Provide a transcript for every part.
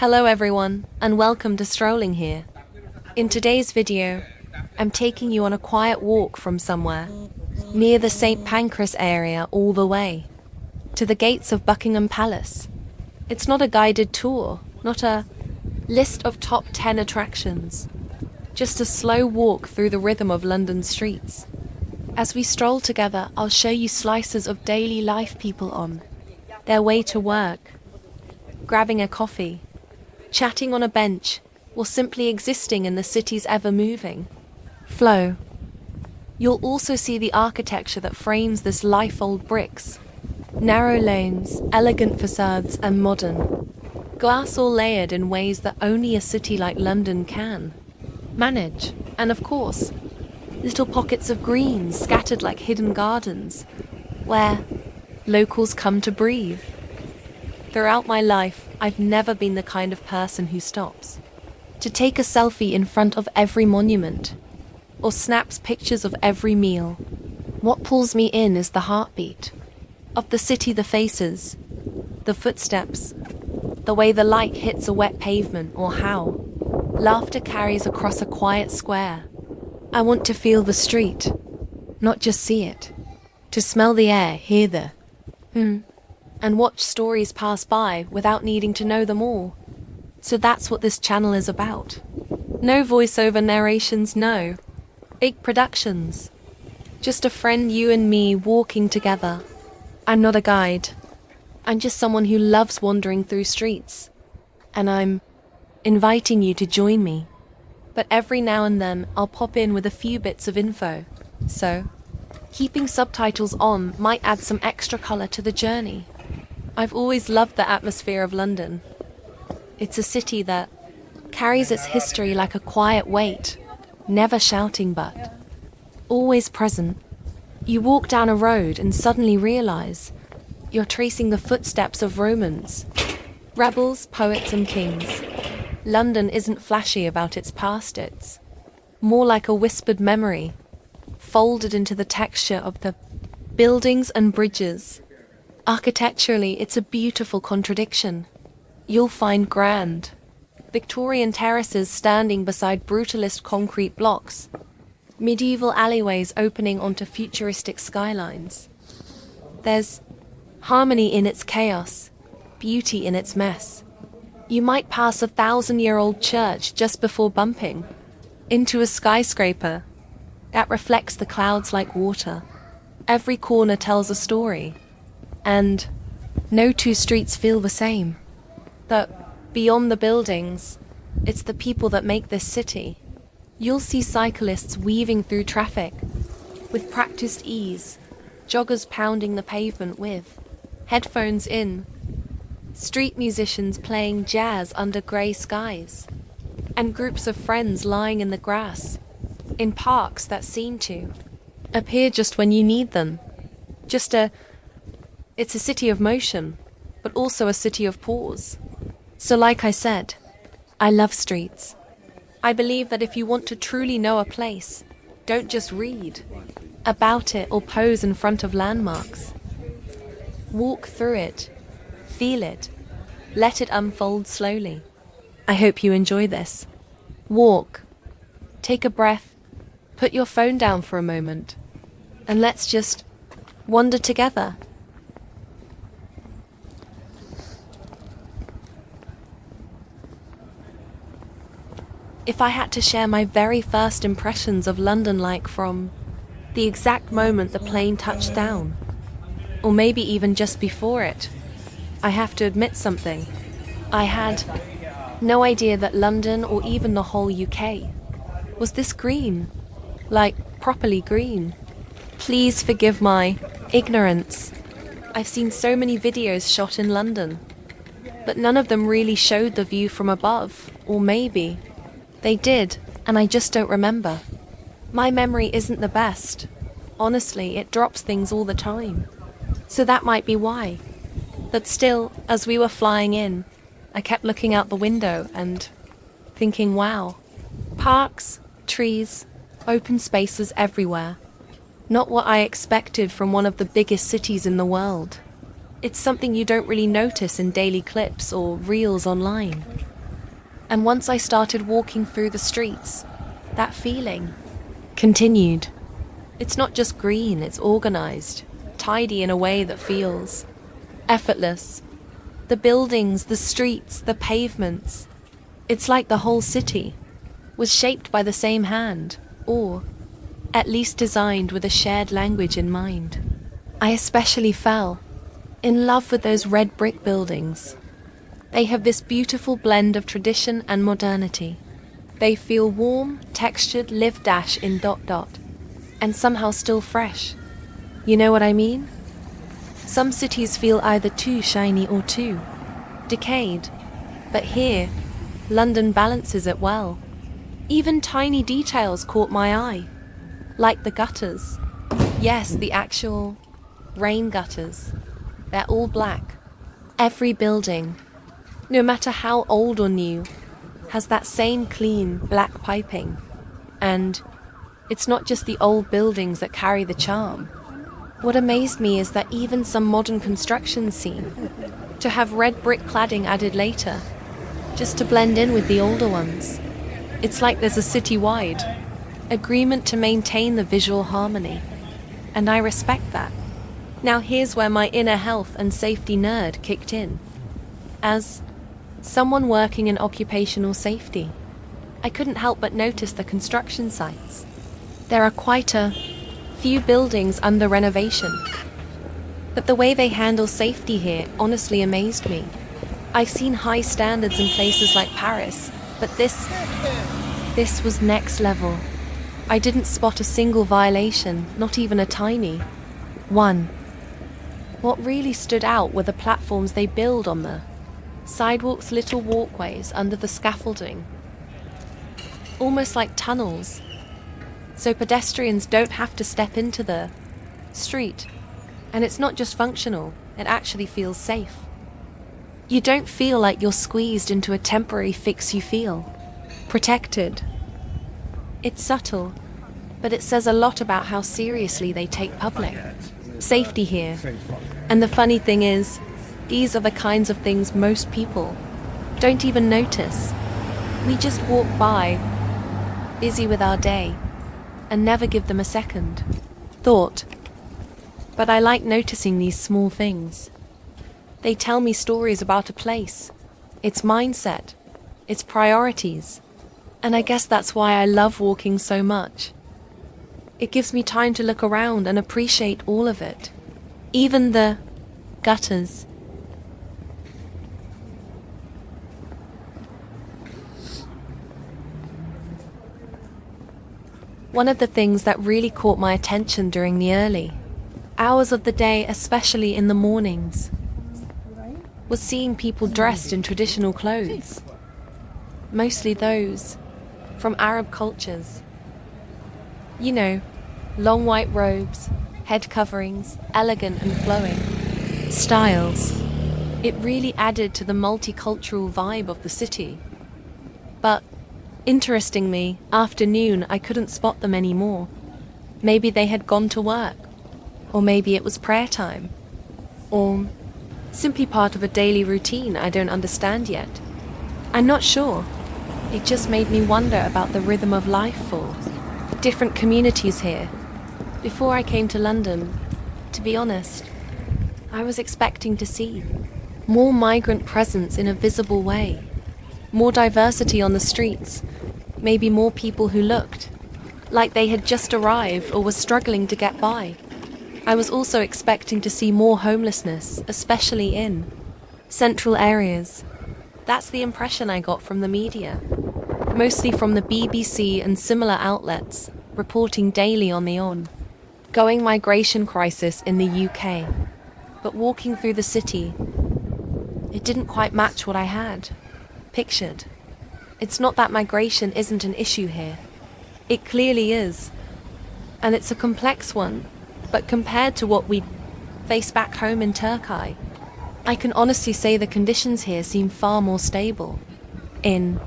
Hello everyone, and welcome to Strolling Here. In today's video, I'm taking you on a quiet walk from somewhere, near the St. Pancras area all the way, to the gates of Buckingham Palace. It's not a guided tour, not a list of top 10 attractions, just a slow walk through the rhythm of London streets. As we stroll together, I'll show you slices of daily life people on their way to work, grabbing a coffee, chatting on a bench, or simply existing in the city's ever-moving flow. You'll also see the architecture that frames this life-old bricks. Narrow lanes, elegant facades, and modern glass all layered in ways that only a city like London can manage. And of course, little pockets of green scattered like hidden gardens, where locals come to breathe. Throughout my life, I've never been the kind of person who stops to take a selfie in front of every monument or snaps pictures of every meal. What pulls me in is the heartbeat of the city, the faces, the footsteps, the way the light hits a wet pavement, or how laughter carries across a quiet square. I want to feel the street, not just see it, to smell the air, hear the and watch stories pass by without needing to know them all. So that's what this channel is about. No voiceover narrations, no big productions. Just a friend, you and me, walking together. I'm not a guide. I'm just someone who loves wandering through streets. And I'm inviting you to join me. But every now and then, I'll pop in with a few bits of info. So, keeping subtitles on might add some extra color to the journey. I've always loved the atmosphere of London. It's a city that carries its history like a quiet weight, never shouting but always present. You walk down a road and suddenly realize you're tracing the footsteps of Romans, rebels, poets, and kings. London isn't flashy about its past, it's more like a whispered memory, folded into the texture of the buildings and bridges. Architecturally, it's a beautiful contradiction. You'll find grand Victorian terraces standing beside brutalist concrete blocks, medieval alleyways opening onto futuristic skylines. There's harmony in its chaos, beauty in its mess. You might pass a 1,000-year-old church just before bumping into a skyscraper that reflects the clouds like water. Every corner tells a story. And no two streets feel the same. But beyond the buildings, it's the people that make this city. You'll see cyclists weaving through traffic with practiced ease, joggers pounding the pavement with headphones in, street musicians playing jazz under grey skies, and groups of friends lying in the grass, in parks that seem to appear just when you need them. It's a city of motion, but also a city of pause. So like I said, I love streets. I believe that if you want to truly know a place, don't just read about it or pose in front of landmarks. Walk through it, feel it, let it unfold slowly. I hope you enjoy this. Walk, take a breath, put your phone down for a moment, and let's just wander together. If I had to share my very first impressions of London, like from the exact moment the plane touched down, or maybe even just before it, I have to admit something. I had no idea that London, or even the whole UK, was this green. Like, properly green. Please forgive my ignorance. I've seen so many videos shot in London, but none of them really showed the view from above, or maybe they did, and I just don't remember. My memory isn't the best. Honestly, it drops things all the time. So that might be why. But still, as we were flying in, I kept looking out the window and thinking, wow, parks, trees, open spaces everywhere. Not what I expected from one of the biggest cities in the world. It's something you don't really notice in daily clips or reels online. And once I started walking through the streets, that feeling continued. It's not just green, it's organized, tidy in a way that feels effortless. The buildings, the streets, the pavements. It's like the whole city was shaped by the same hand, or at least designed with a shared language in mind. I especially fell in love with those red brick buildings. They have this beautiful blend of tradition and modernity. They feel warm, textured, live dash in ... and somehow still fresh. You know what I mean? Some cities feel either too shiny or too decayed. But here, London balances it well. Even tiny details caught my eye, like the gutters. Yes, the actual rain gutters. They're all black. Every building, no matter how old or new, has that same clean black piping. And it's not just the old buildings that carry the charm. What amazed me is that even some modern constructions seem to have red brick cladding added later, just to blend in with the older ones. It's like there's a city-wide agreement to maintain the visual harmony, and I respect that. Now here's where my inner health and safety nerd kicked in. As someone working in occupational safety, I couldn't help but notice the construction sites. There are quite a few buildings under renovation, but the way they handle safety here honestly amazed me. I've seen high standards in places like Paris, but this was next level. I didn't spot a single violation, not even a tiny one. What really stood out were the platforms they build on the sidewalks, little walkways under the scaffolding, almost like tunnels, so pedestrians don't have to step into the street. And it's not just functional, it actually feels safe. You don't feel like you're squeezed into a temporary fix, you feel protected. It's subtle, but it says a lot about how seriously they take public safety here. And the funny thing is, these are the kinds of things most people don't even notice. We just walk by, busy with our day, and never give them a second thought. But I like noticing these small things. They tell me stories about a place, its mindset, its priorities. And I guess that's why I love walking so much. It gives me time to look around and appreciate all of it. Even the gutters. One of the things that really caught my attention during the early hours of the day, especially in the mornings, was seeing people dressed in traditional clothes. Mostly those from Arab cultures. You know, long white robes, head coverings, elegant and flowing styles. It really added to the multicultural vibe of the city. But interestingly, after noon I couldn't spot them anymore. Maybe they had gone to work, or maybe it was prayer time, or simply part of a daily routine I don't understand yet. I'm not sure. It just made me wonder about the rhythm of life for different communities here. Before I came to London, to be honest, I was expecting to see more migrant presence in a visible way, more diversity on the streets, maybe more people who looked like they had just arrived or were struggling to get by. I was also expecting to see more homelessness, especially in central areas. That's the impression I got from the media, mostly from the BBC and similar outlets, reporting daily on the ongoing migration crisis in the UK. But walking through the city, It didn't quite match what I had pictured. It's not that migration isn't an issue here. It clearly is. And it's a complex one. But compared to what we face back home in Turkey, I can honestly say the conditions here seem far more stable. In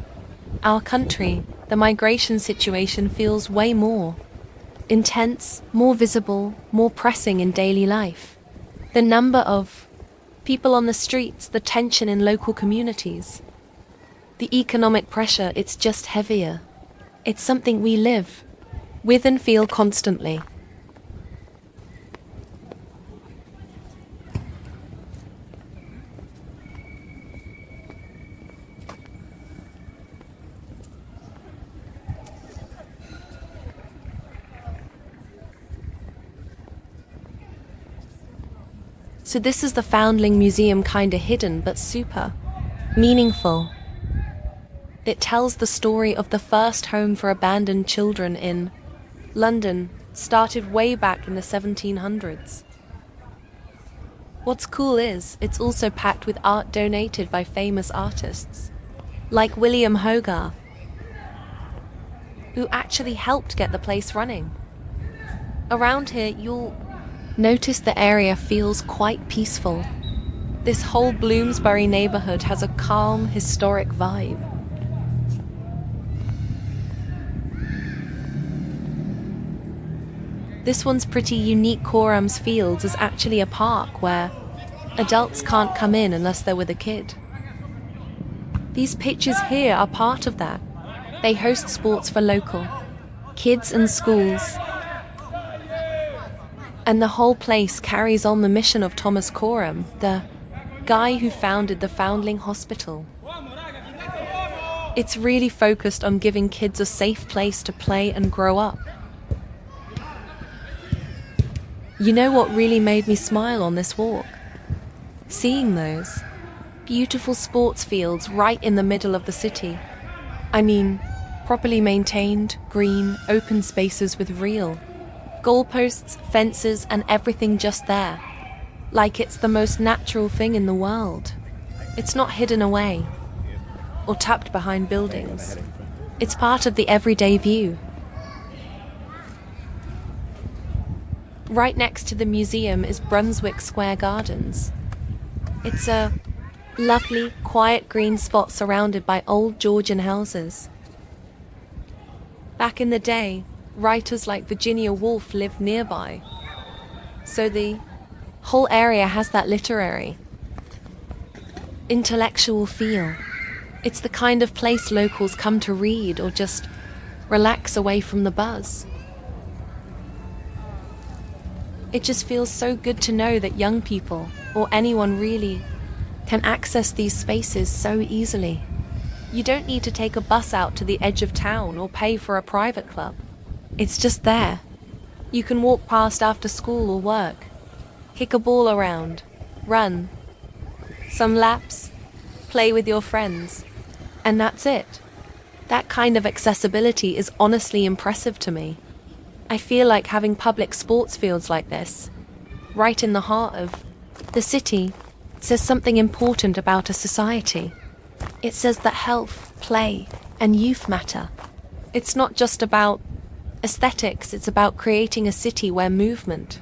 our country, the migration situation feels way more intense, more visible, more pressing in daily life. The number of people on the streets, the tension in local communities, the economic pressure, it's just heavier. It's something we live with and feel constantly. So this is the Foundling Museum, kinda hidden but super meaningful. It tells the story of the first home for abandoned children in London, started way back in the 1700s. What's cool is, it's also packed with art donated by famous artists, like William Hogarth, who actually helped get the place running. Around here, you'll notice the area feels quite peaceful. This whole Bloomsbury neighborhood has a calm, historic vibe. This one's pretty unique. Coram's Fields is actually a park where adults can't come in unless they're with a kid. These pitches here are part of that. They host sports for local kids and schools. And the whole place carries on the mission of Thomas Coram, the guy who founded the Foundling Hospital. It's really focused on giving kids a safe place to play and grow up. You know what really made me smile on this walk? Seeing those beautiful sports fields right in the middle of the city. I mean, properly maintained, green, open spaces with real goalposts, fences, and everything just there. Like it's the most natural thing in the world. It's not hidden away or tucked behind buildings. It's part of the everyday view. Right next to the museum is Brunswick Square Gardens. It's a lovely, quiet green spot surrounded by old Georgian houses. Back in the day, writers like Virginia Woolf lived nearby. So the whole area has that literary, intellectual feel. It's the kind of place locals come to read or just relax away from the buzz. It just feels so good to know that young people, or anyone really, can access these spaces so easily. You don't need to take a bus out to the edge of town or pay for a private club. It's just there. You can walk past after school or work, kick a ball around, run, some laps, play with your friends, and that's it. That kind of accessibility is honestly impressive to me. I feel like having public sports fields like this, right in the heart of the city, says something important about a society. It says that health, play, and youth matter. It's not just about aesthetics, it's about creating a city where movement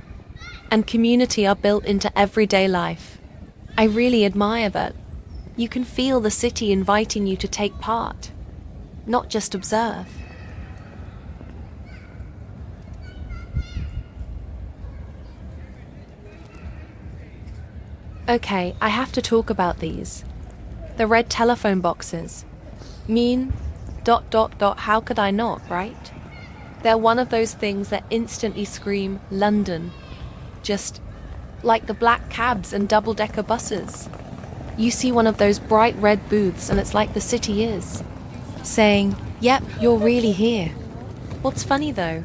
and community are built into everyday life. I really admire that. You can feel the city inviting you to take part, not just observe. Okay, I have to talk about these. The red telephone boxes. How could I not, right? They're one of those things that instantly scream London. Just like the black cabs and double-decker buses. You see one of those bright red booths and it's like the city is saying, yep, you're really here. What's funny though,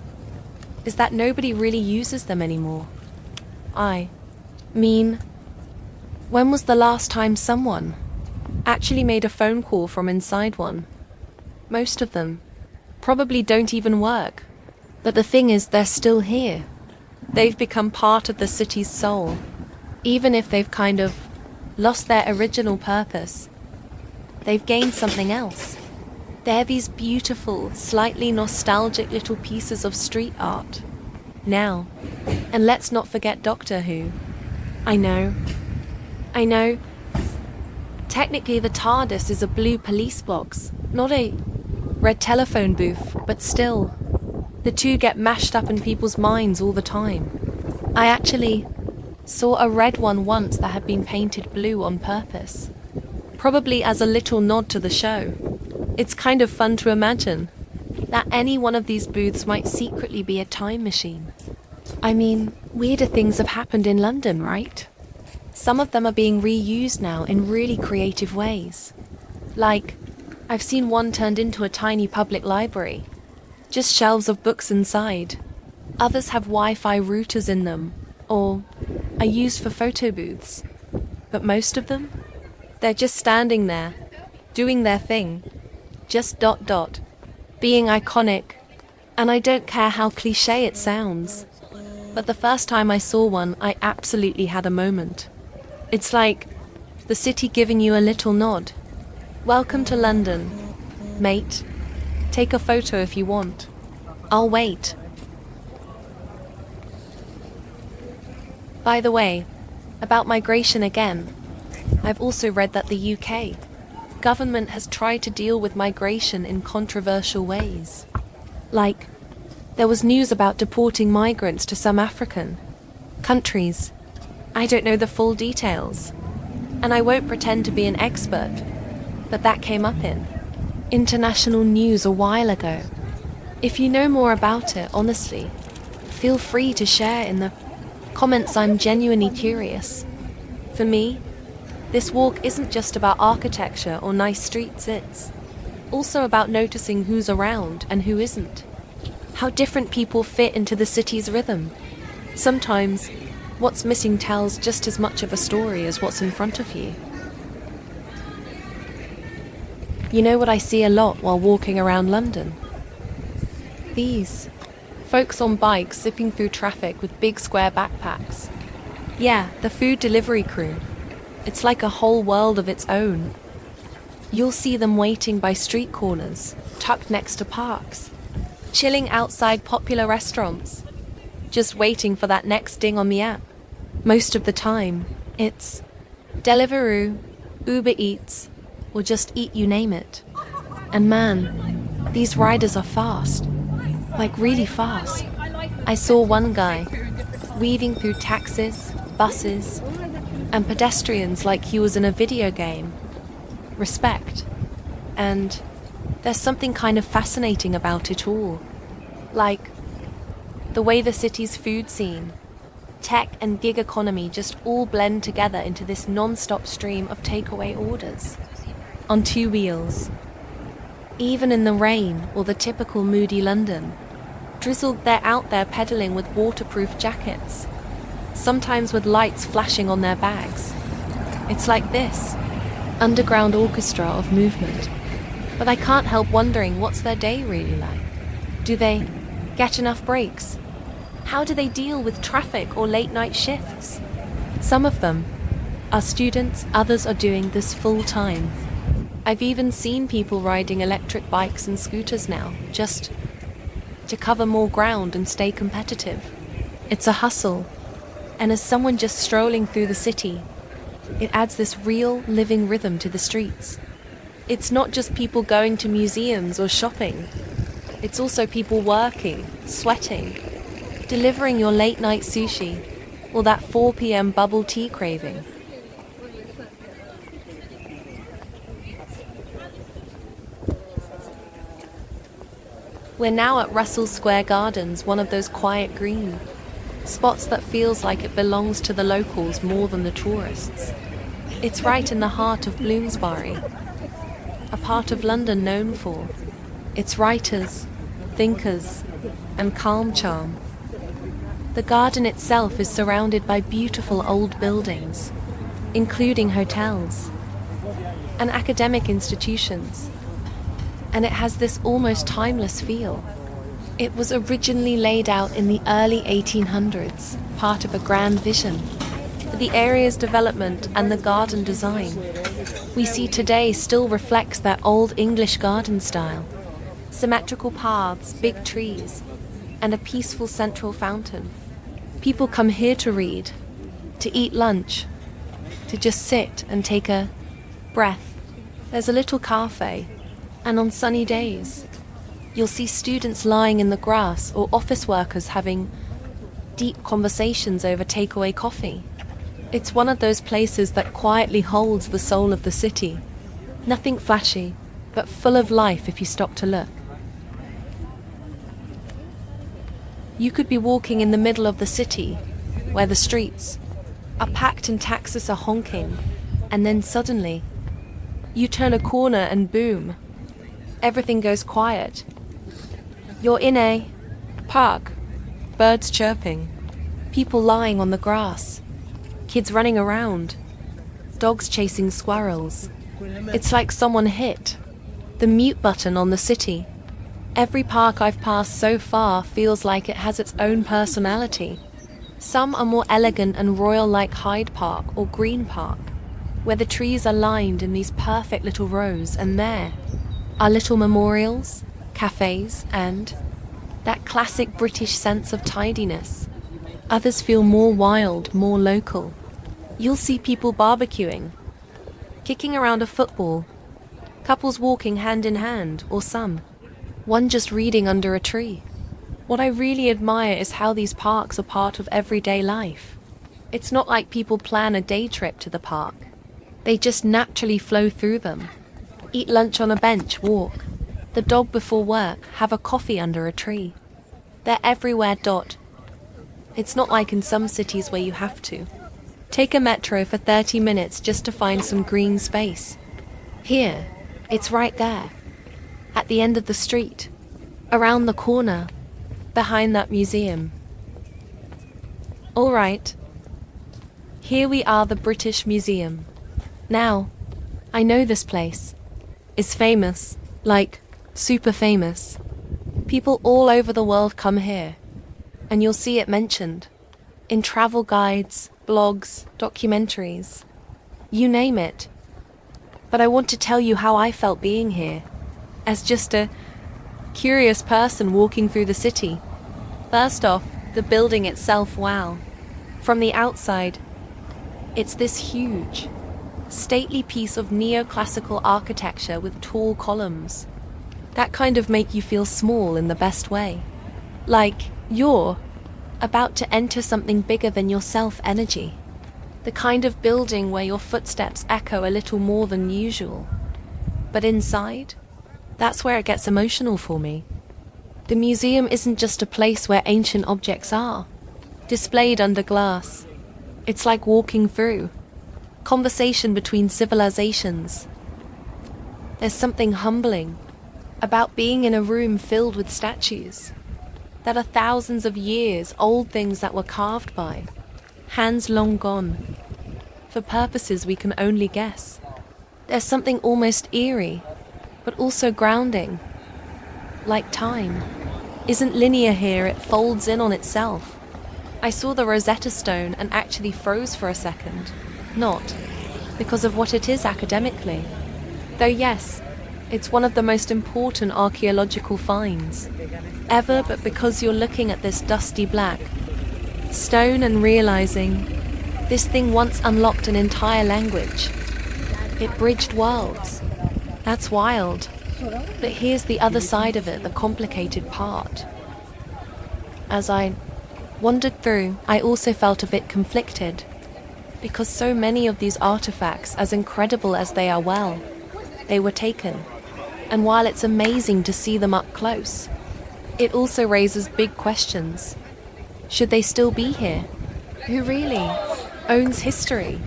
is that nobody really uses them anymore. I mean, when was the last time someone actually made a phone call from inside one? Most of them probably don't even work. But the thing is, they're still here. They've become part of the city's soul, even if they've kind of lost their original purpose. They've gained something else. They're these beautiful, slightly nostalgic little pieces of street art. Now, and let's not forget Doctor Who. I know. Technically, the TARDIS is a blue police box, not a red telephone booth, but still, the two get mashed up in people's minds all the time. I actually saw a red one once that had been painted blue on purpose, probably as a little nod to the show. It's kind of fun to imagine that any one of these booths might secretly be a time machine. I mean, weirder things have happened in London, right? Some of them are being reused now in really creative ways. Like, I've seen one turned into a tiny public library, just shelves of books inside. Others have Wi-Fi routers in them, or are used for photo booths. But most of them, they're just standing there, doing their thing, just ... being iconic. And I don't care how cliché it sounds. But the first time I saw one, I absolutely had a moment. It's like the city giving you a little nod. Welcome to London, mate. Take a photo if you want. I'll wait. By the way, about migration again, I've also read that the UK government has tried to deal with migration in controversial ways. Like, there was news about deporting migrants to some African countries. I don't know the full details, and I won't pretend to be an expert, but that came up in international news a while ago. If you know more about it, honestly, feel free to share in the comments. I'm genuinely curious. For me, this walk isn't just about architecture or nice streets, it's also about noticing who's around and who isn't. How different people fit into the city's rhythm. Sometimes, what's missing tells just as much of a story as what's in front of you. You know what I see a lot while walking around London? These folks on bikes zipping through traffic with big square backpacks. Yeah, the food delivery crew. It's like a whole world of its own. You'll see them waiting by street corners, tucked next to parks, chilling outside popular restaurants, just waiting for that next ding on the app. Most of the time, it's Deliveroo, Uber Eats, or just eat, you name it. And man, these riders are fast, like really fast. I saw one guy weaving through taxis, buses, and pedestrians like he was in a video game. Respect. And there's something kind of fascinating about it all. Like the way the city's food scene, tech and gig economy just all blend together into this non-stop stream of takeaway orders. On two wheels. Even in the rain or the typical moody London, drizzled, they're out there pedaling with waterproof jackets, sometimes with lights flashing on their bags. It's like this underground orchestra of movement. But I can't help wondering, what's their day really like? Do they get enough breaks? How do they deal with traffic or late night shifts? Some of them are students, others are doing this full time. I've even seen people riding electric bikes and scooters now, just to cover more ground and stay competitive. It's a hustle. And as someone just strolling through the city, it adds this real, living rhythm to the streets. It's not just people going to museums or shopping. It's also people working, sweating, delivering your late-night sushi, or that 4 p.m. bubble tea craving. We're now at Russell Square Gardens, one of those quiet green spots that feels like it belongs to the locals more than the tourists. It's right in the heart of Bloomsbury, a part of London known for its writers, thinkers, and calm charm. The garden itself is surrounded by beautiful old buildings, including hotels and academic institutions, and it has this almost timeless feel. It was originally laid out in the early 1800s, part of a grand vision. The area's development and the garden design we see today still reflects that old English garden style. Symmetrical paths, big trees, and a peaceful central fountain. People come here to read, to eat lunch, to just sit and take a breath. There's a little cafe, and on sunny days, you'll see students lying in the grass or office workers having deep conversations over takeaway coffee. It's one of those places that quietly holds the soul of the city. Nothing flashy, but full of life if you stop to look. You could be walking in the middle of the city, where the streets are packed and taxis are honking, and then suddenly, you turn a corner and boom, everything goes quiet. You're in a park, birds chirping, people lying on the grass, kids running around, dogs chasing squirrels. It's like someone hit the mute button on the city. Every park I've passed so far feels like it has its own personality. Some are more elegant and royal like Hyde Park or Green Park, where the trees are lined in these perfect little rows, and there are little memorials, cafes, and that classic British sense of tidiness. Others feel more wild, more local. You'll see people barbecuing, kicking around a football, couples walking hand in hand, or one just reading under a tree. What I really admire is how these parks are part of everyday life. It's not like people plan a day trip to the park. They just naturally flow through them. Eat lunch on a bench, walk the dog before work, have a coffee under a tree. They're everywhere. It's not like in some cities where you have to take a metro for 30 minutes just to find some green space. Here, it's right there, at the end of the street, around the corner, behind that museum. All right, here we are, the British Museum. Now, I know this place is famous, like super famous. People all over the world come here, and you'll see it mentioned in travel guides, blogs, documentaries, you name it. But I want to tell you how I felt being here, as just a curious person walking through the city. First off, the building itself, wow. From the outside, it's this huge, stately piece of neoclassical architecture with tall columns that kind of make you feel small in the best way. Like you're about to enter something bigger than yourself energy. The kind of building where your footsteps echo a little more than usual. But inside, that's where it gets emotional for me. The museum isn't just a place where ancient objects are, displayed under glass. It's like walking through conversation between civilizations. There's something humbling about being in a room filled with statues that are thousands of years old, things that were carved by hands long gone, for purposes we can only guess. There's something almost eerie, but also grounding. Like time isn't linear here, it folds in on itself. I saw the Rosetta Stone and actually froze for a second. Not because of what it is academically, though yes, it's one of the most important archaeological finds ever, but because you're looking at this dusty black stone and realizing this thing once unlocked an entire language. It bridged worlds. That's wild. But here's the other side of it, the complicated part. As I wandered through, I also felt a bit conflicted, because so many of these artifacts, as incredible as they are, well, they were taken. And while it's amazing to see them up close, it also raises big questions. Should they still be here? Who really owns history?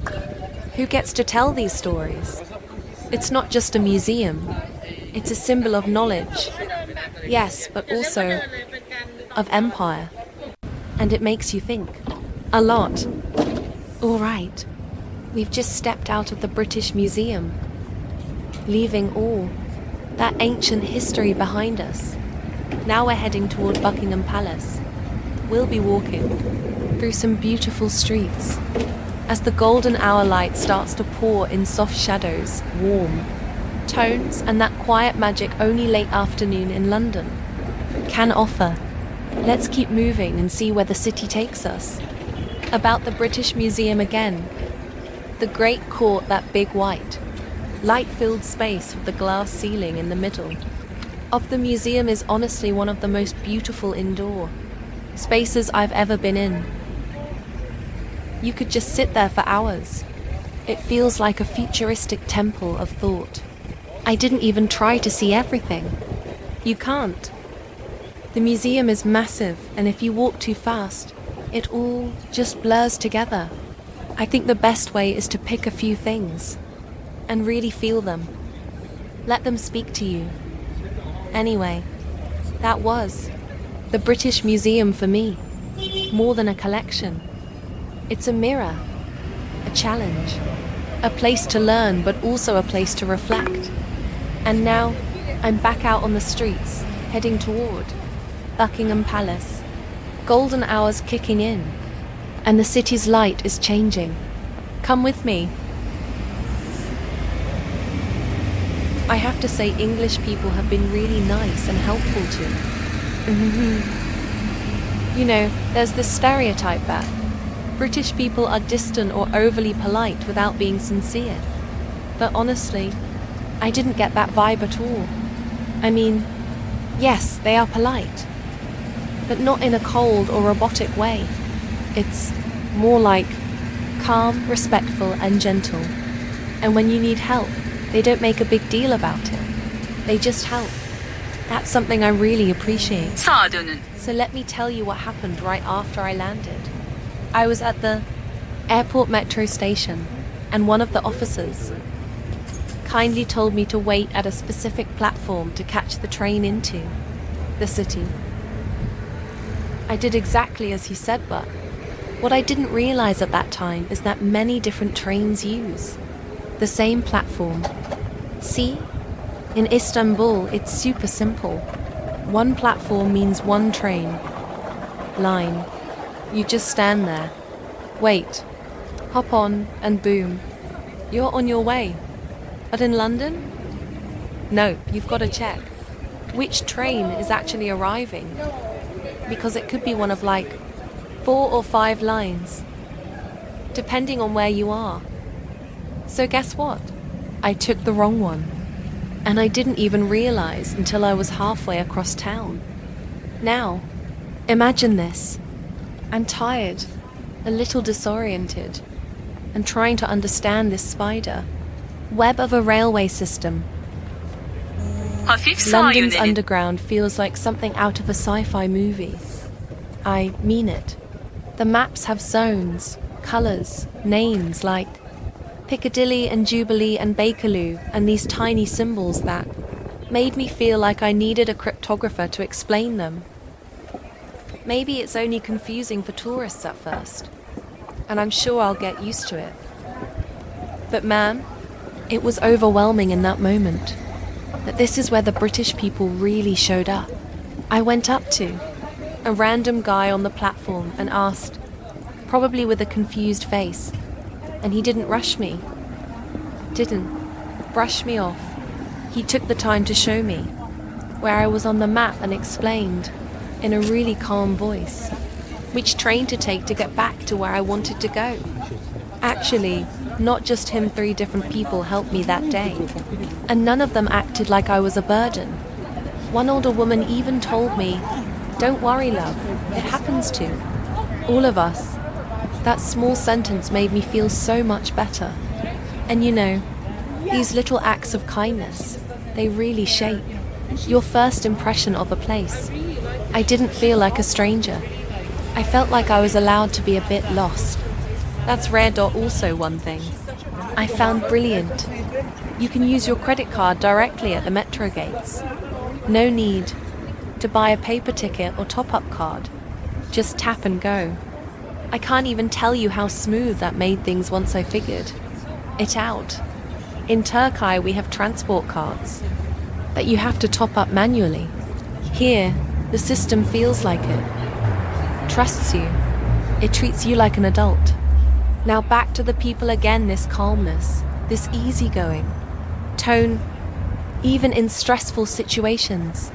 Who gets to tell these stories? It's not just a museum. It's a symbol of knowledge. Yes, but also of empire. And it makes you think. A lot. All right. We've just stepped out of the British Museum, leaving all that ancient history behind us. Now we're heading toward Buckingham Palace. We'll be walking through some beautiful streets as the golden hour light starts to pour in soft shadows, warm tones, and that quiet magic only late afternoon in London can offer. Let's keep moving and see where the city takes us. About the British Museum again. The Great Court, that big white, light-filled space with the glass ceiling in the middle of the museum, is honestly one of the most beautiful indoor spaces I've ever been in. You could just sit there for hours. It feels like a futuristic temple of thought. I didn't even try to see everything. You can't. The museum is massive, and if you walk too fast, it all just blurs together. I think the best way is to pick a few things and really feel them. Let them speak to you. Anyway, that was the British Museum for me. More than a collection. It's a mirror, a challenge, a place to learn, but also a place to reflect. And now I'm back out on the streets, heading toward Buckingham Palace. Golden hours kicking in, and the city's light is changing. Come with me. I have to say, English people have been really nice and helpful too. You know, there's this stereotype that British people are distant or overly polite without being sincere. But honestly, I didn't get that vibe at all. I mean, yes, they are polite, but not in a cold or robotic way. It's more like calm, respectful, and gentle. And when you need help, they don't make a big deal about it. They just help. That's something I really appreciate. So let me tell you what happened right after I landed. I was at the airport metro station, and one of the officers kindly told me to wait at a specific platform to catch the train into the city. I did exactly as he said, but what I didn't realize at that time is that many different trains use the same platform. See? In Istanbul, it's super simple. One platform means one train line. You just stand there, wait, hop on, and boom, you're on your way. But in London? No, you've got to check which train is actually arriving, because it could be one of like 4 or 5 lines, depending on where you are. So guess what? I took the wrong one, and I didn't even realize until I was halfway across town. Now, imagine this. I'm tired, a little disoriented, and trying to understand this spider web of a railway system. London's underground feels like something out of a sci-fi movie. I mean it. The maps have zones, colours, names like Piccadilly and Jubilee and Bakerloo, and these tiny symbols that made me feel like I needed a cryptographer to explain them. Maybe it's only confusing for tourists at first, and I'm sure I'll get used to it. But man, it was overwhelming in that moment, that this is where the British people really showed up. I went up to a random guy on the platform and asked, probably with a confused face, and he didn't rush me. Didn't brush me off. He took the time to show me where I was on the map and explained, in a really calm voice, which train to take to get back to where I wanted to go. Actually, not just him, 3 different people helped me that day, and none of them acted like I was a burden. One older woman even told me, "Don't worry, love, it happens to all of us." That small sentence made me feel so much better. And you know, these little acts of kindness, they really shape your first impression of a place. I didn't feel like a stranger. I felt like I was allowed to be a bit lost. That's rare. Also, one thing I found brilliant. You can use your credit card directly at the metro gates. No need to buy a paper ticket or top-up card. Just tap and go. I can't even tell you how smooth that made things once I figured it out. In Turkey, we have transport cards that you have to top up manually. Here, the system feels like it. Trusts you. It treats you like an adult. Now back to the people again, this calmness, this easygoing tone, even in stressful situations.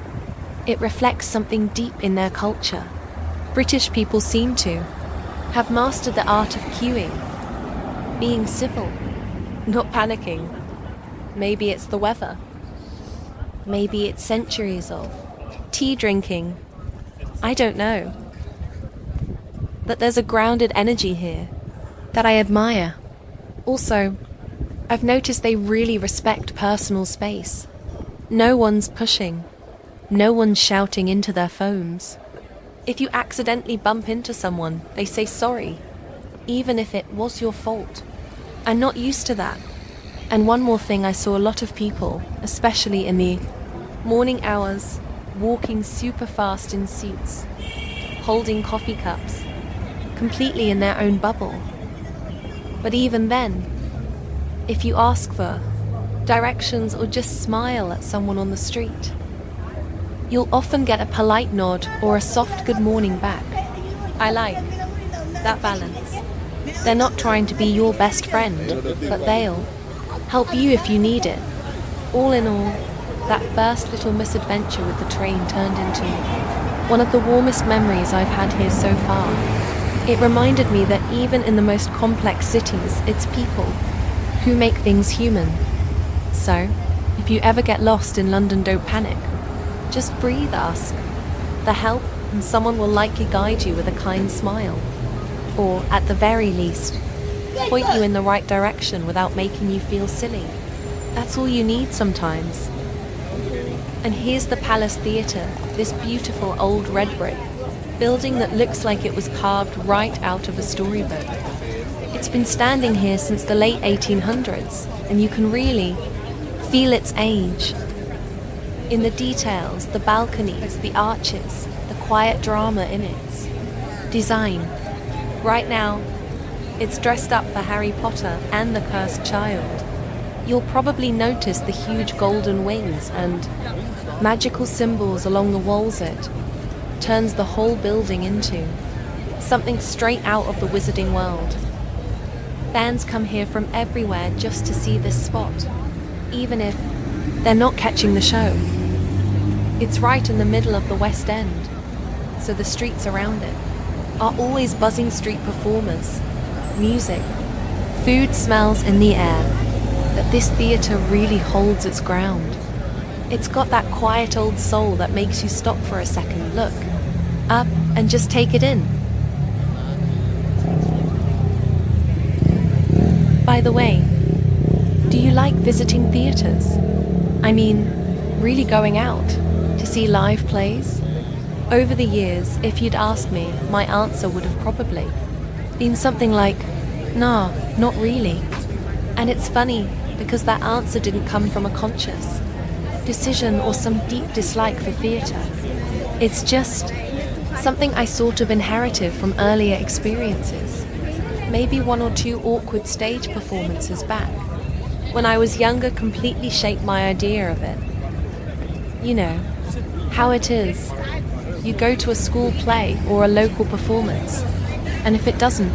It reflects something deep in their culture. British people seem to have mastered the art of queuing, being civil, not panicking. Maybe it's the weather. Maybe it's centuries of tea drinking. I don't know. But there's a grounded energy here that I admire. Also, I've noticed they really respect personal space. No one's pushing. No one's shouting into their phones. If you accidentally bump into someone, they say sorry, even if it was your fault. I'm not used to that. And one more thing, I saw a lot of people, especially in the morning hours, walking super fast in suits, holding coffee cups, completely in their own bubble. But even then, if you ask for directions or just smile at someone on the street, you'll often get a polite nod or a soft good morning back. I like that balance. They're not trying to be your best friend, but they'll help you if you need it. All in all, that first little misadventure with the train turned into one of the warmest memories I've had here so far. It reminded me that even in the most complex cities, it's people who make things human. So, if you ever get lost in London, don't panic. Just breathe, ask the help, and someone will likely guide you with a kind smile. Or, at the very least, point you in the right direction without making you feel silly. That's all you need sometimes. And here's the Palace Theatre, this beautiful old red brick building that looks like it was carved right out of a storybook. It's been standing here since the late 1800s, and you can really feel its age. In the details, the balconies, the arches, the quiet drama in its design. Right now, it's dressed up for Harry Potter and the Cursed Child. You'll probably notice the huge golden wings and magical symbols along the walls. It turns the whole building into something straight out of the Wizarding World. Fans come here from everywhere just to see this spot, even if they're not catching the show. It's right in the middle of the West End, so the streets around it are always buzzing street performers, music, food smells in the air. But this theatre really holds its ground. It's got that quiet old soul that makes you stop for a second, look up, and just take it in. By the way, do you like visiting theatres? I mean, really going out to see live plays? Over the years, if you'd asked me, my answer would have probably been something like, nah, not really. And it's funny, because that answer didn't come from a conscious decision or some deep dislike for theatre. It's just something I sort of inherited from earlier experiences. Maybe one or two awkward stage performances back when I was younger completely shaped my idea of it. You know, how it is. You go to a school play or a local performance, and if it doesn't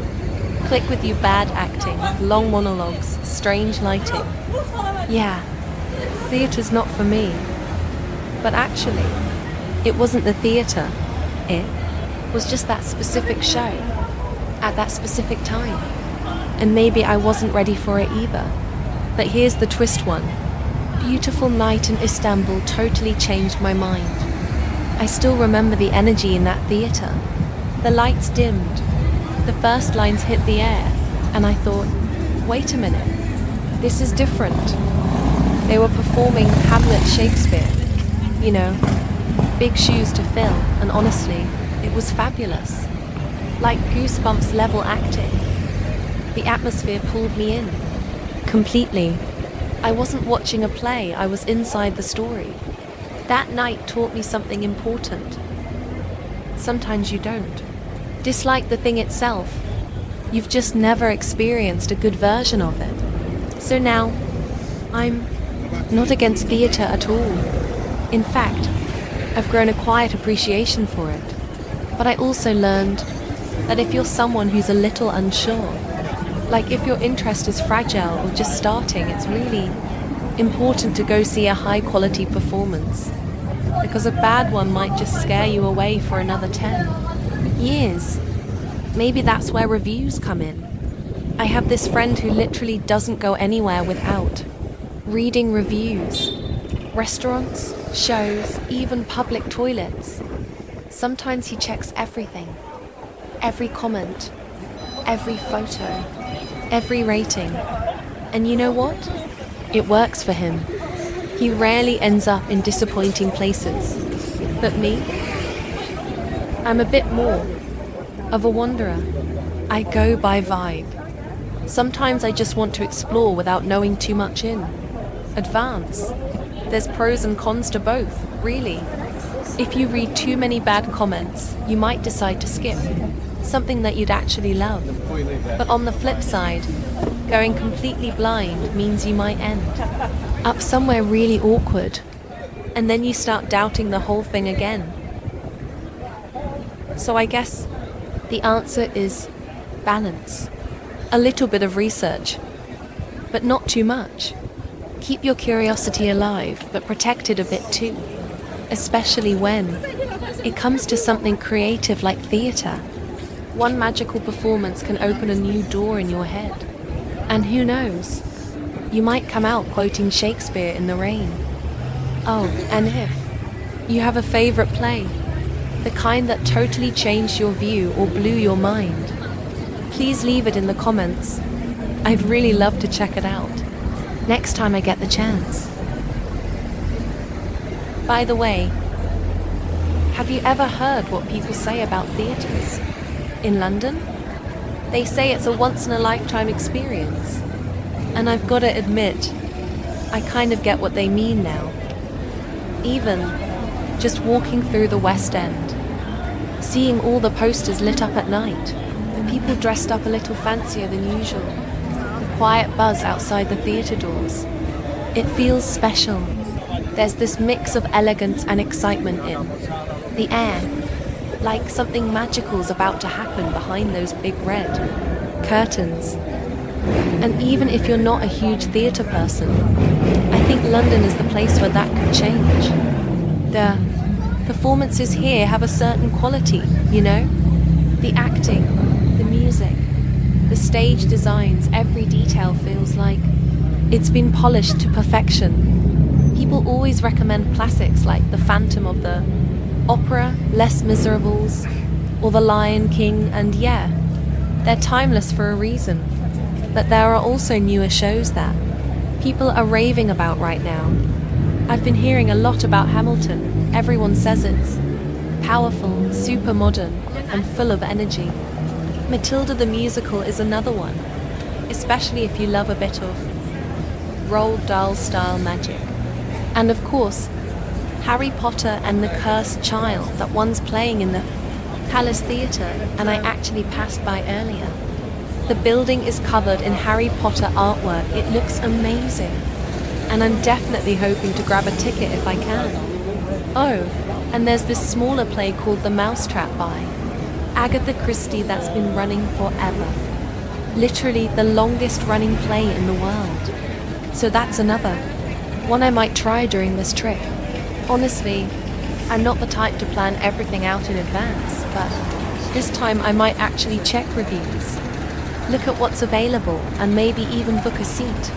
click with you, bad acting, long monologues, strange lighting. Yeah, theatre's not for me. But actually, it wasn't the theatre. It was just that specific show, at that specific time. And maybe I wasn't ready for it either. But here's the twist one. Beautiful night in Istanbul totally changed my mind. I still remember the energy in that theatre. The lights dimmed. The first lines hit the air, and I thought, wait a minute, this is different. They were performing Hamlet Shakespeare, you know, big shoes to fill, and honestly, it was fabulous. Like Goosebumps level acting. The atmosphere pulled me in, completely. I wasn't watching a play, I was inside the story. That night taught me something important. Sometimes you don't dislike the thing itself. You've just never experienced a good version of it. So now, I'm not against theatre at all. In fact, I've grown a quiet appreciation for it. But I also learned that if you're someone who's a little unsure, Like if your interest is fragile or just starting, it's really important to go see a high quality performance, because a bad one might just scare you away for another 10 years. Maybe that's where reviews come in. I have this friend who literally doesn't go anywhere without reading reviews. Restaurants, shows, even public toilets. Sometimes he checks everything. Every comment, every photo, every rating. And you know what? It works for him. He rarely ends up in disappointing places. But me? I'm a bit more of a wanderer. I go by vibe. Sometimes I just want to explore without knowing too much in advance. There's pros and cons to both, really. If you read too many bad comments, you might decide to skip something that you'd actually love. But on the flip side, going completely blind means you might end up somewhere really awkward, and then you start doubting the whole thing again. So I guess the answer is balance. A little bit of research, but not too much. Keep your curiosity alive, but protect it a bit too, especially when it comes to something creative like theatre. One magical performance can open a new door in your head. And who knows, you might come out quoting Shakespeare in the rain. Oh, and if you have a favourite play, the kind that totally changed your view or blew your mind, please leave it in the comments. I'd really love to check it out next time I get the chance. By the way, have you ever heard what people say about theatres in London? They say it's a once-in-a-lifetime experience. And I've got to admit, I kind of get what they mean now. Even just walking through the West End, seeing all the posters lit up at night, people dressed up a little fancier than usual, the quiet buzz outside the theatre doors. It feels special. There's this mix of elegance and excitement in the air, like something magical's about to happen behind those big red curtains. And even if you're not a huge theatre person, I think London is the place where that could change. The performances here have a certain quality, you know? The acting, the music, the stage designs, every detail feels like it's been polished to perfection. People always recommend classics like The Phantom of the Opera, Les Miserables, or The Lion King, and yeah, they're timeless for a reason. But there are also newer shows that people are raving about right now. I've been hearing a lot about Hamilton. Everyone says it's powerful, super modern, and full of energy. Matilda the musical is another one, especially if you love a bit of Roald Dahl style magic. And of course, Harry Potter and the Cursed Child, that one's playing in the Palace Theatre, and I actually passed by earlier. The building is covered in Harry Potter artwork. It looks amazing, and I'm definitely hoping to grab a ticket if I can. Oh, and there's this smaller play called The Mousetrap by Agatha Christie that's been running forever. Literally the longest running play in the world. So that's another one I might try during this trip. Honestly, I'm not the type to plan everything out in advance, but this time I might actually check reviews, look at what's available, and maybe even book a seat.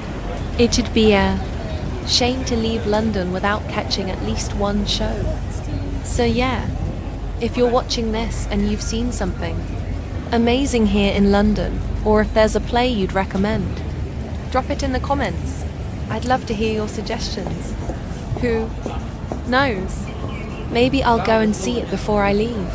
It'd be a shame to leave London without catching at least one show. So yeah, if you're watching this and you've seen something amazing here in London, or if there's a play you'd recommend, drop it in the comments. I'd love to hear your suggestions. Who knows? Maybe I'll go and see it before I leave.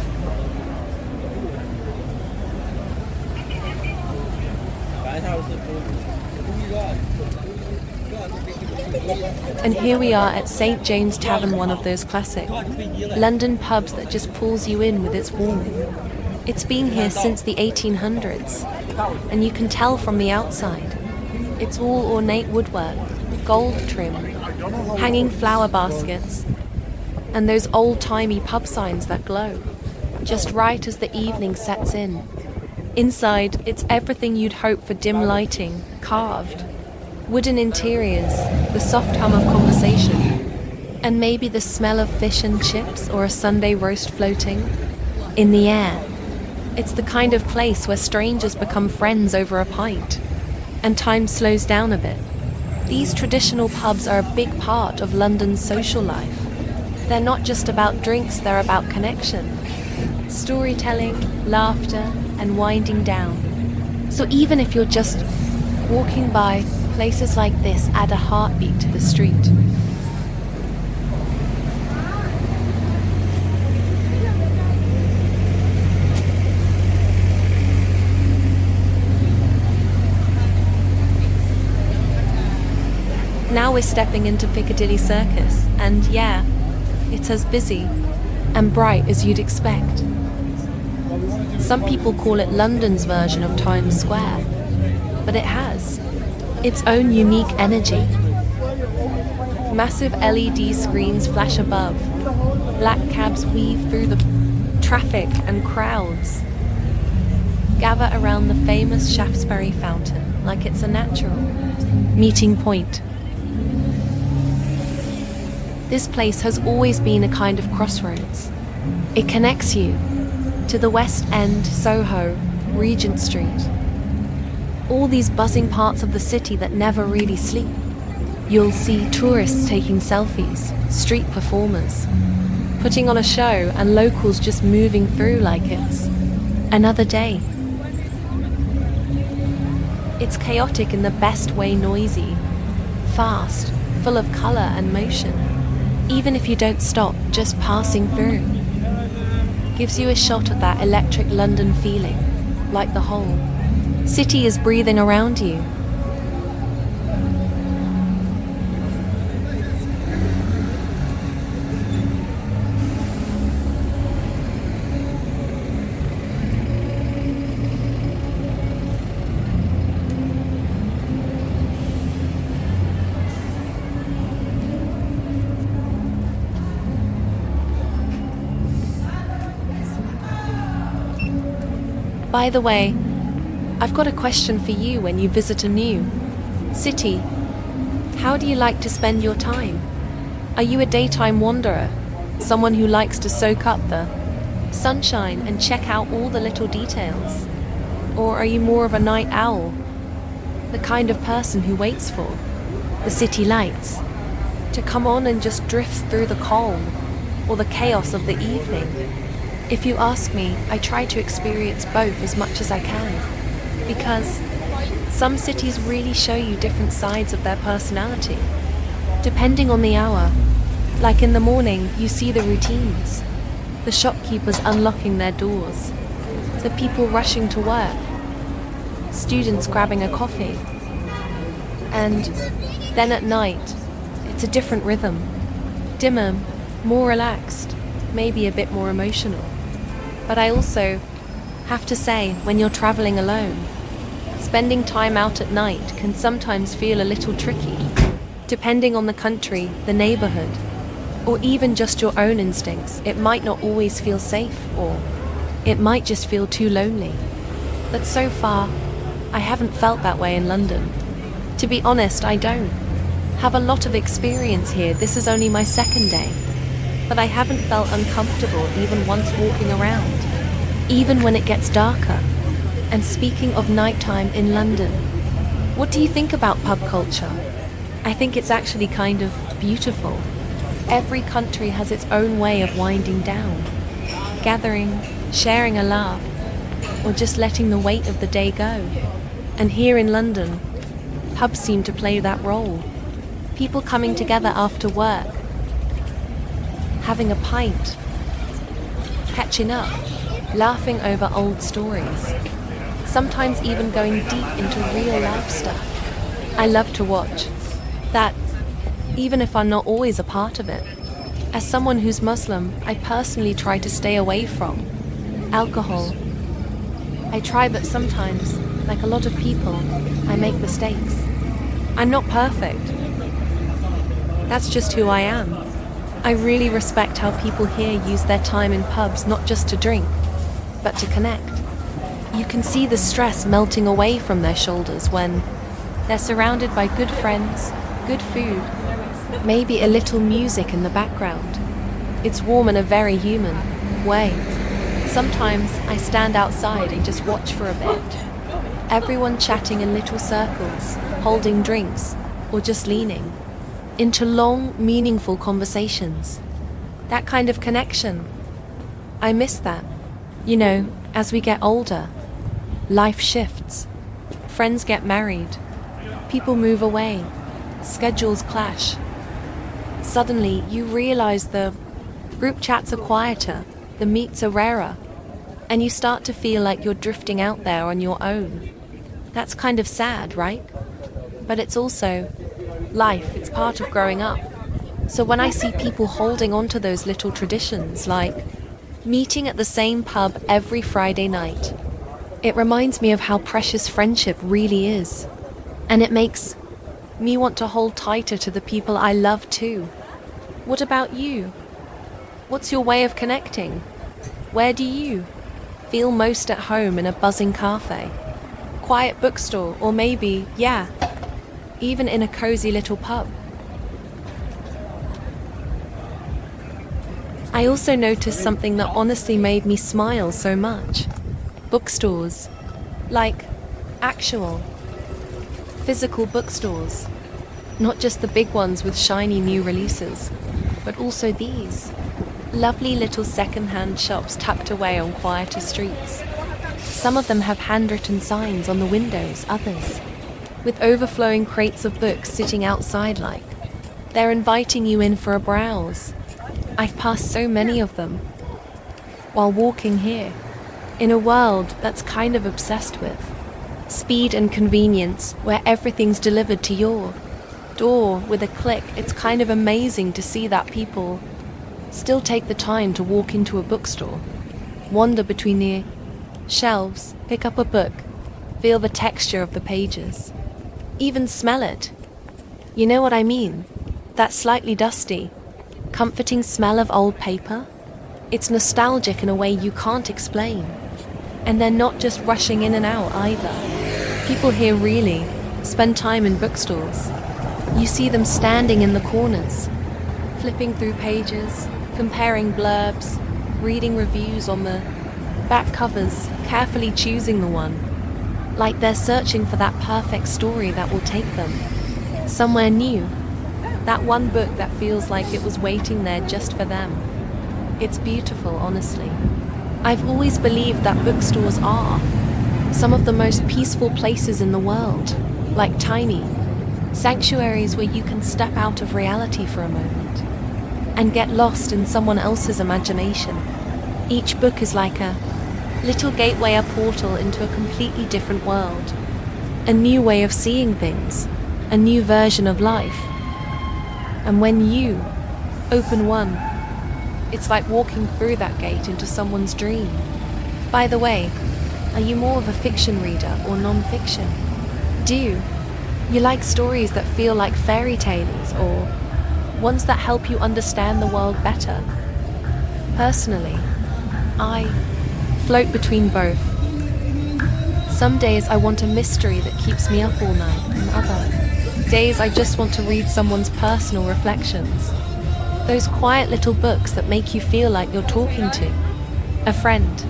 And here we are at St. James Tavern, one of those classic London pubs that just pulls you in with its warmth. It's been here since the 1800s, and you can tell from the outside. It's all ornate woodwork, gold trim, hanging flower baskets, and those old-timey pub signs that glow, just right as the evening sets in. Inside, it's everything you'd hope for: dim lighting, carved, wooden interiors, the soft hum of conversation, and maybe the smell of fish and chips or a Sunday roast floating in the air. It's the kind of place where strangers become friends over a pint, and time slows down a bit. These traditional pubs are a big part of London's social life. They're not just about drinks, they're about connection, storytelling, laughter, and winding down. So even if you're just walking by, places like this add a heartbeat to the street. Now we're stepping into Piccadilly Circus, and yeah, it's as busy and bright as you'd expect. Some people call it London's version of Times Square, but it has its own unique energy. Massive LED screens flash above, black cabs weave through the traffic, and crowds gather around the famous Shaftesbury Fountain like it's a natural meeting point. This place has always been a kind of crossroads. It connects you to the West End, Soho, Regent Street, all these buzzing parts of the city that never really sleep. You'll see tourists taking selfies, street performers putting on a show, and locals just moving through like it's another day. It's chaotic in the best way: noisy, fast, full of color and motion. Even if you don't stop, just passing through gives you a shot of that electric London feeling, like the whole city is breathing around you. By the way, I've got a question for you when you visit a new city. How do you like to spend your time? Are you a daytime wanderer, someone who likes to soak up the sunshine and check out all the little details? Or are you more of a night owl, the kind of person who waits for the city lights to come on and just drifts through the calm or the chaos of the evening? If you ask me, I try to experience both as much as I can, because some cities really show you different sides of their personality, depending on the hour. Like in the morning, you see the routines, the shopkeepers unlocking their doors, the people rushing to work, students grabbing a coffee. And then at night, it's a different rhythm, dimmer, more relaxed, maybe a bit more emotional. But I also have to say, when you're traveling alone, spending time out at night can sometimes feel a little tricky, depending on the country, the neighborhood, or even just your own instincts. It might not always feel safe, or it might just feel too lonely. But so far, I haven't felt that way in London. To be honest, I don't have a lot of experience here. This is only my second day. But I haven't felt uncomfortable even once walking around, even when it gets darker. And speaking of nighttime in London, what do you think about pub culture? I think it's actually kind of beautiful. Every country has its own way of winding down, gathering, sharing a laugh, or just letting the weight of the day go. And here in London, pubs seem to play that role. People coming together after work, having a pint, catching up, laughing over old stories, sometimes even going deep into real life stuff. I love to watch that, even if I'm not always a part of it. As someone who's Muslim, I personally try to stay away from alcohol. I try, but sometimes, like a lot of people, I make mistakes. I'm not perfect. That's just who I am. I really respect how people here use their time in pubs not just to drink, but to connect. You can see the stress melting away from their shoulders when they're surrounded by good friends, good food, maybe a little music in the background. It's warm in a very human way. Sometimes I stand outside and just watch for a bit. Everyone chatting in little circles, holding drinks, or just leaning into long, meaningful conversations. That kind of connection. I miss that. You know, as we get older, life shifts. Friends get married. People move away. Schedules clash. Suddenly, you realize the group chats are quieter, the meets are rarer, and you start to feel like you're drifting out there on your own. That's kind of sad, right? But it's also life, it's part of growing up. So when I see people holding on to those little traditions, like meeting at the same pub every Friday night, it reminds me of how precious friendship really is. And it makes me want to hold tighter to the people I love too. What about you? What's your way of connecting? Where do you feel most at home in a buzzing cafe, quiet bookstore, or maybe, even in a cozy little pub? I also noticed something that honestly made me smile so much. Bookstores. Like, actual, physical bookstores. Not just the big ones with shiny new releases, but also these lovely little second-hand shops tucked away on quieter streets. Some of them have handwritten signs on the windows, others with overflowing crates of books sitting outside like they're inviting you in for a browse. I've passed so many of them while walking here, in a world that's kind of obsessed with speed and convenience, where everything's delivered to your door with a click. It's kind of amazing to see that people still take the time to walk into a bookstore, wander between the shelves, pick up a book, feel the texture of the pages, even smell it. You know what I mean? That slightly dusty, comforting smell of old paper. It's nostalgic in a way you can't explain. And they're not just rushing in and out either. People here really spend time in bookstores. You see them standing in the corners, flipping through pages, comparing blurbs, reading reviews on the back covers, carefully choosing the one, like they're searching for that perfect story that will take them somewhere new. That one book that feels like it was waiting there just for them. It's beautiful, honestly. I've always believed that bookstores are some of the most peaceful places in the world, like tiny sanctuaries where you can step out of reality for a moment and get lost in someone else's imagination. Each book is like a little gateway, a portal into a completely different world, a new way of seeing things, a new version of life. And when you open one, it's like walking through that gate into someone's dream. By the way, are you more of a fiction reader or non-fiction? Do you like stories that feel like fairy tales, or ones that help you understand the world better? Personally, I float between both. Some days I want a mystery that keeps me up all night, and other days I just want to read someone's personal reflections. Those quiet little books that make you feel like you're talking to a friend.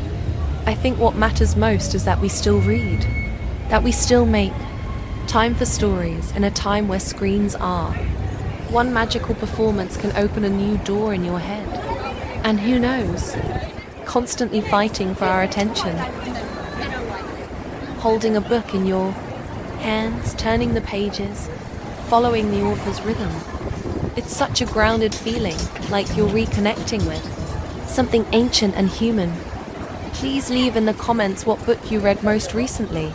I think what matters most is that we still read, that we still make time for stories in a time where screens are. One magical performance can open a new door in your head. And who knows? Constantly fighting for our attention. Holding a book in your hands, turning the pages, following the author's rhythm. It's such a grounded feeling, like you're reconnecting with something ancient and human. Please leave in the comments what book you read most recently,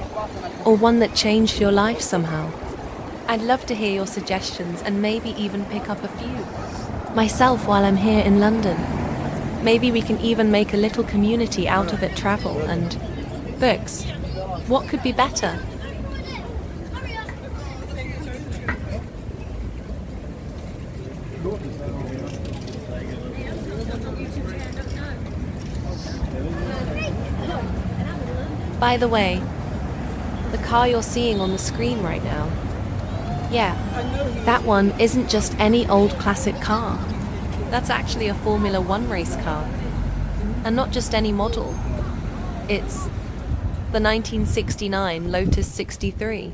or one that changed your life somehow. I'd love to hear your suggestions and maybe even pick up a few myself while I'm here in London. Maybe we can even make a little community out of it. Travel and books. What could be better? By the way, the car you're seeing on the screen right now, yeah, that one isn't just any old classic car. That's actually a Formula One race car. And not just any model. It's the 1969 Lotus 63.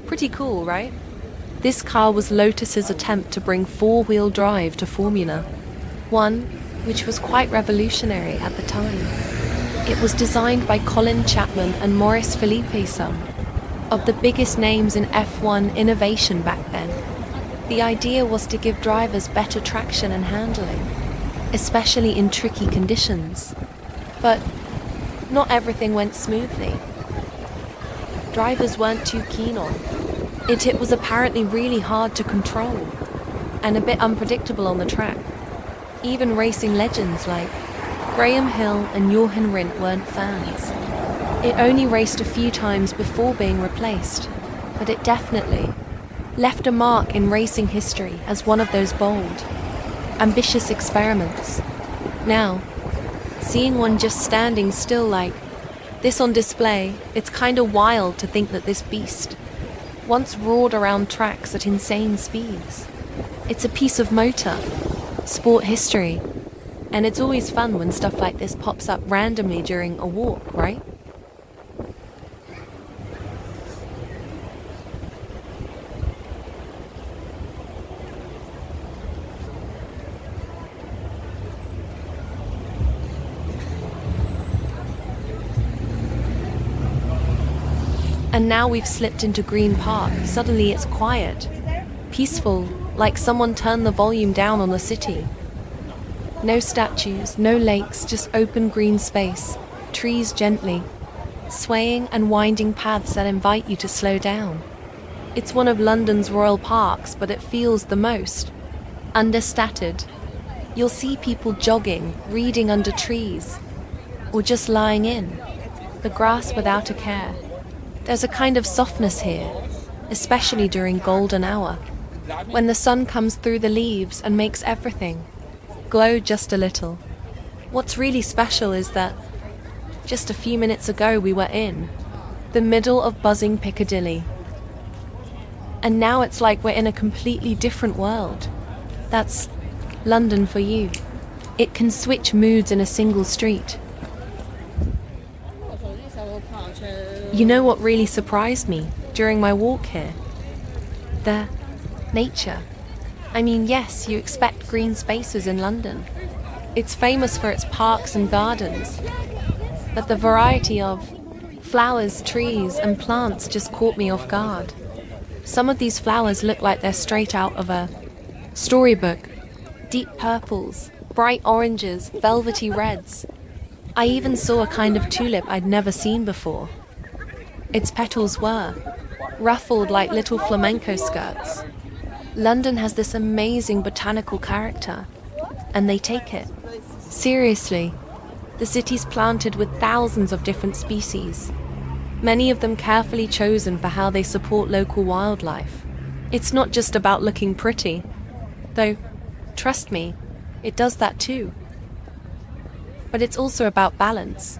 Pretty cool, right? This car was Lotus's attempt to bring four-wheel drive to Formula One, which was quite revolutionary at the time. It was designed by Colin Chapman and Maurice Philippe, some of the biggest names in F1 innovation back then. The idea was to give drivers better traction and handling, especially in tricky conditions. But not everything went smoothly. Drivers weren't too keen on it. It was apparently really hard to control and a bit unpredictable on the track. Even racing legends like Graham Hill and Jochen Rindt weren't fans. It only raced a few times before being replaced, but it definitely left a mark in racing history as one of those bold, ambitious experiments. Now, seeing one just standing still like this on display, it's kinda wild to think that this beast once roared around tracks at insane speeds. It's a piece of motor, sport history, and it's always fun when stuff like this pops up randomly during a walk, right? And now we've slipped into Green Park. Suddenly it's quiet, peaceful, like someone turned the volume down on the city. No statues, no lakes, just open green space, trees gently, swaying and winding paths that invite you to slow down. It's one of London's royal parks, but it feels the most understated. You'll see people jogging, reading under trees, or just lying in the grass without a care. There's a kind of softness here, especially during golden hour, when the sun comes through the leaves and makes everything glow just a little. What's really special is that just a few minutes ago we were in the middle of buzzing Piccadilly. And now it's like we're in a completely different world. That's London for you. It can switch moods in a single street. You know what really surprised me during my walk here? The nature. I mean, yes, you expect green spaces in London. It's famous for its parks and gardens. But the variety of flowers, trees, and plants just caught me off guard. Some of these flowers look like they're straight out of a storybook. Deep purples, bright oranges, velvety reds. I even saw a kind of tulip I'd never seen before. Its petals were ruffled like little flamenco skirts. London has this amazing botanical character, and they take it seriously. The city's planted with thousands of different species, many of them carefully chosen for how they support local wildlife. It's not just about looking pretty, though, trust me, it does that too. But it's also about balance.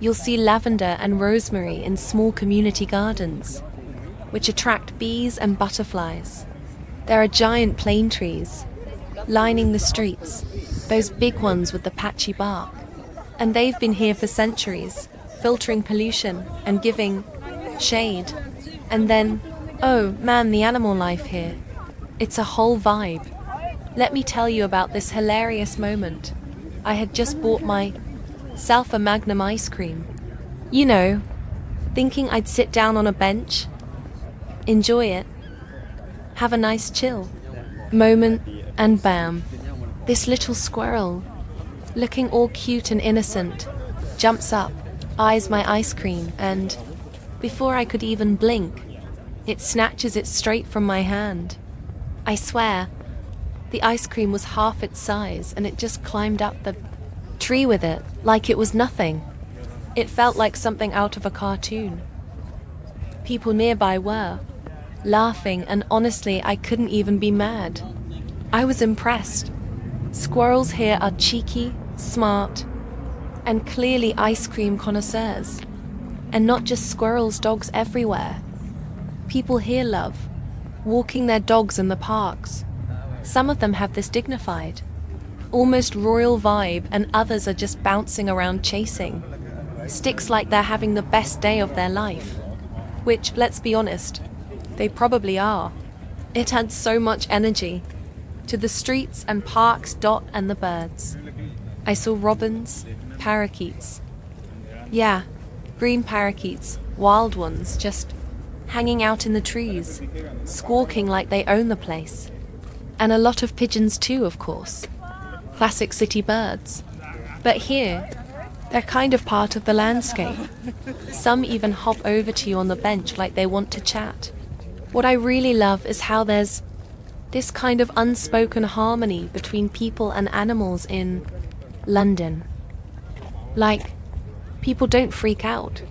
You'll see lavender and rosemary in small community gardens, which attract bees and butterflies. There are giant plane trees lining the streets, those big ones with the patchy bark. And they've been here for centuries, filtering pollution and giving shade. And then, oh man, the animal life here. It's a whole vibe. Let me tell you about this hilarious moment. I had just bought myself a Magnum ice cream. You know, thinking I'd sit down on a bench, enjoy it, have a nice chill moment, and bam, this little squirrel, looking all cute and innocent, jumps up, eyes my ice cream, and before I could even blink, it snatches it straight from my hand. I swear, the ice cream was half its size, and it just climbed up the tree with it like it was nothing. It felt like something out of a cartoon. People nearby were laughing, and honestly, I couldn't even be mad. I was impressed. Squirrels here are cheeky, smart, and clearly ice cream connoisseurs. And not just squirrels, dogs everywhere. People here love walking their dogs in the parks. Some of them have this dignified, almost royal vibe, and others are just bouncing around chasing sticks like they're having the best day of their life. Which, let's be honest, they probably are. It adds so much energy to the streets and parks. And the birds. I saw robins, parakeets. Yeah, green parakeets, wild ones, just hanging out in the trees, squawking like they own the place. And a lot of pigeons too, of course. Classic city birds. But here, they're kind of part of the landscape. Some even hop over to you on the bench like they want to chat. What I really love is how there's this kind of unspoken harmony between people and animals in London. Like, people don't freak out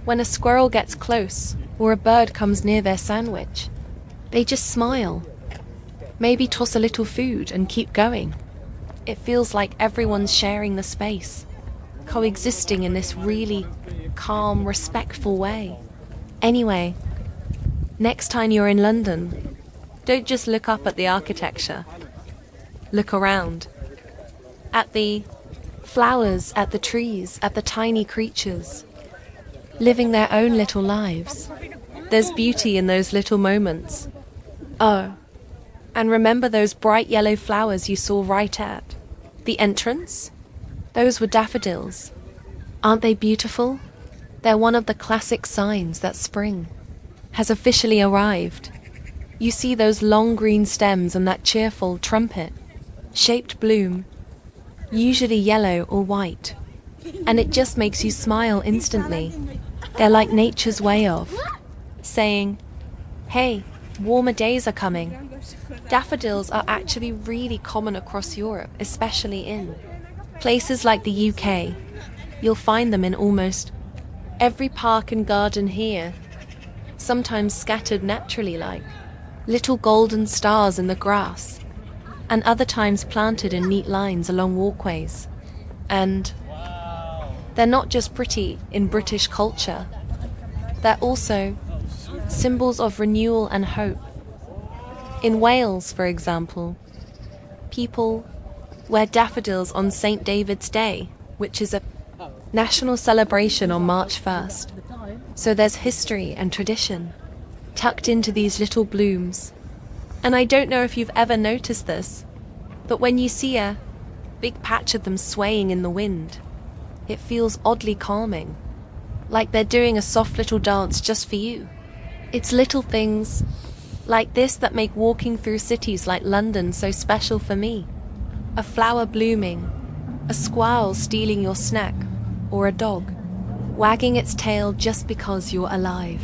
when a squirrel gets close or a bird comes near their sandwich. They just smile, maybe toss a little food and keep going. It feels like everyone's sharing the space, coexisting in this really calm, respectful way. Anyway, next time you're in London, don't just look up at the architecture. Look around. At the flowers, at the trees, at the tiny creatures, living their own little lives. There's beauty in those little moments. Oh, and remember those bright yellow flowers you saw right at the entrance? Those were daffodils. Aren't they beautiful? They're one of the classic signs that spring has officially arrived. You see those long green stems and that cheerful trumpet-shaped bloom, usually yellow or white, and it just makes you smile instantly. They're like nature's way of saying, hey, warmer days are coming. Daffodils are actually really common across Europe, especially in places like the UK. You'll find them in almost every park and garden here, sometimes scattered naturally like little golden stars in the grass, and other times planted in neat lines along walkways. And they're not just pretty in British culture, they're also symbols of renewal and hope. In Wales, for example, people wear daffodils on St. David's Day, which is a national celebration on March 1st. So there's history and tradition tucked into these little blooms. And I don't know if you've ever noticed this, but when you see a big patch of them swaying in the wind, it feels oddly calming, like they're doing a soft little dance just for you. It's little things like this that make walking through cities like London so special for me. A flower blooming, a squirrel stealing your snack, or a dog wagging its tail just because you're alive.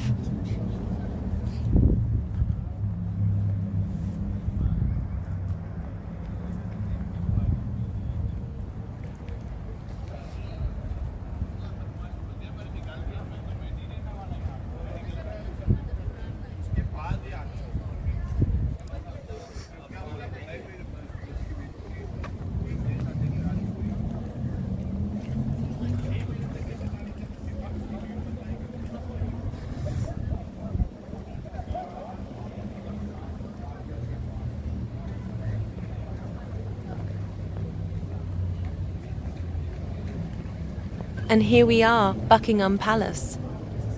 And here we are, Buckingham Palace,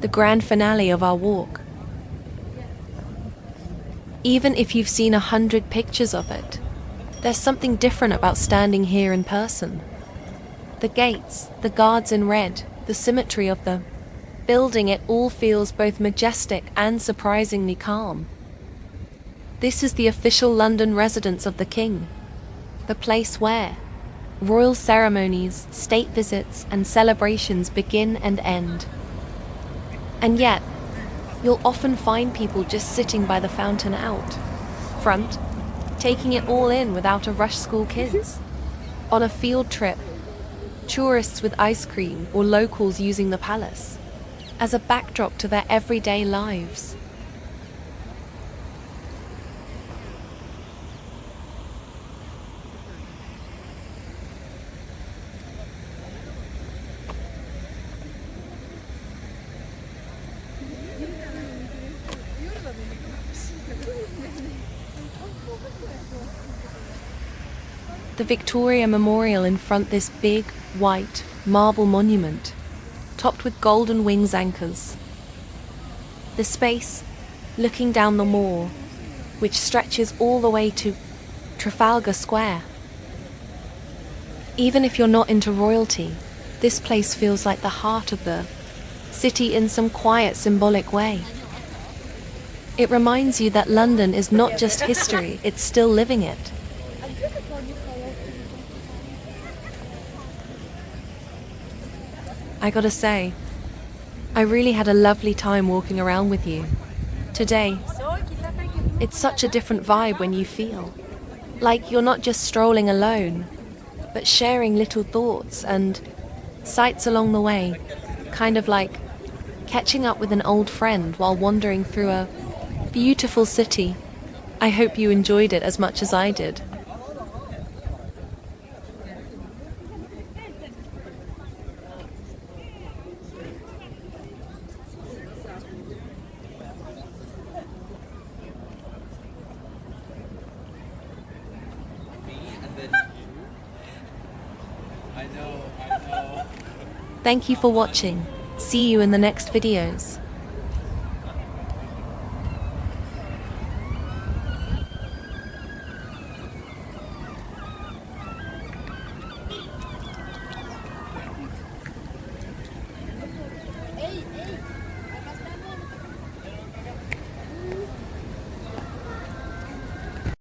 the grand finale of our walk. Even if you've seen 100 pictures of it, there's something different about standing here in person. The gates, the guards in red, the symmetry of the building, it all feels both majestic and surprisingly calm. This is the official London residence of the King, the place where royal ceremonies, state visits, and celebrations begin and end. And yet, you'll often find people just sitting by the fountain out front, taking it all in without a rush. School kids on a field trip, tourists with ice cream, or locals using the palace as a backdrop to their everyday lives. the Victoria Memorial in front this big, white, marble monument, topped with golden wings anchors. The space, looking down the moor, which stretches all the way to Trafalgar Square. Even if you're not into royalty, this place feels like the heart of the city in some quiet, symbolic way. It reminds you that London is not just history, it's still living it. I gotta say, I really had a lovely time walking around with you today. It's such a different vibe when you feel like you're not just strolling alone, but sharing little thoughts and sights along the way, kind of like catching up with an old friend while wandering through a beautiful city. I hope you enjoyed it as much as I did. I know. Thank you for watching. See you in the next videos.